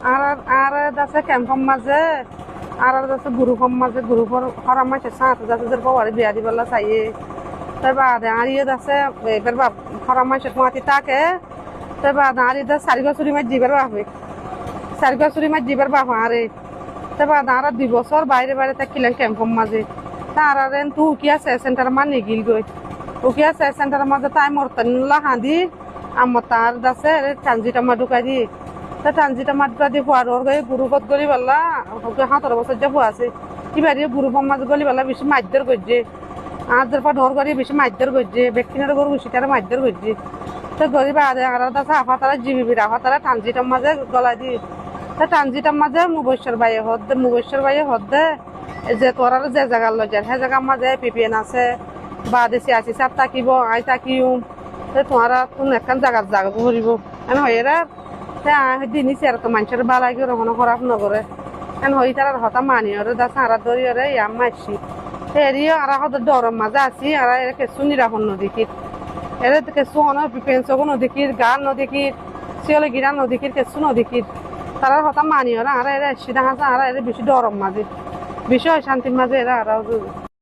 আর আর দাসে ক্যাম্পম মাঝে আর দাসে গ্রুপম মাঝে গ্রুপর হরাম মাসে সাত দাসের পাওয়ারে বিয়া দিবলা চাইয়ে তাই বাদে আর ইয়ে দাসে এবার বাপ হরাম মাসে মাতি তাকে তাই বাদে আর ইয়ে সারি গছুরি মাছ জিবার বাপে সারি গছুরি মাছ জিবার বাপ আরে তাই বাদে আর 2 বছর বাইরে বাইরে থাকিলেন ক্যাম্পম মাঝে তার আর তু উকিয়া সেন্টার মান নিগিল গই উকিয়া সেন্টার মাঝে তাই মরতনলা হাঁদি আমার তার দাসে টানজিটা মা ঢুকাই দি তা টানজিটা মাত্রা দিয়ে ফুয়ার ওর গায়ে গুরুপত গলি পাল্লা 17 বছর যা ফুয়াছে এবার গুরুপম মাছ গলি পাল্লা বেশি মাছদের করছে আজের পর ঢোর করি বেশি মাছদের করছে ব্যক্তিনের গরু বেশি তারা মাছদের করছে তো গরিব আদে আর দাসে আফা তারা জিবি আফা তারা টানজিটার মাঝে গলা দি তা টানজিটার মাঝে মুবশ্বর বাইয়ে হদ্দে যে তোর যে জায়গা লজার সেই জায়গার মাঝে পিপিএন আছে বা দেশি আসি সাপ থাকিব আই থাকিও তোমার কোন একখান জায়গার জায়গা ঘুরিব এন হয়েরা দিনিস আর তো মানুষের বালাই করে কোনো খারাপ নগরে এন হই তার হতা মানি ওরে দা সারা দরি ওরে ইয়াম মাসি এরিও আর হতে ডরম মাঝে আসি আর এর কেসু নিরাপন নদীকির এর কেসু হন পিপেন্সও নদীকির গান নদীকির শিওলে গিরা নদীকির কেসু নদীকির তারা হতা মানি ওরা আর এর এসি দেখা আর এর বেশি ডরম মাঝে বেশি শান্তির মাঝে এরা আর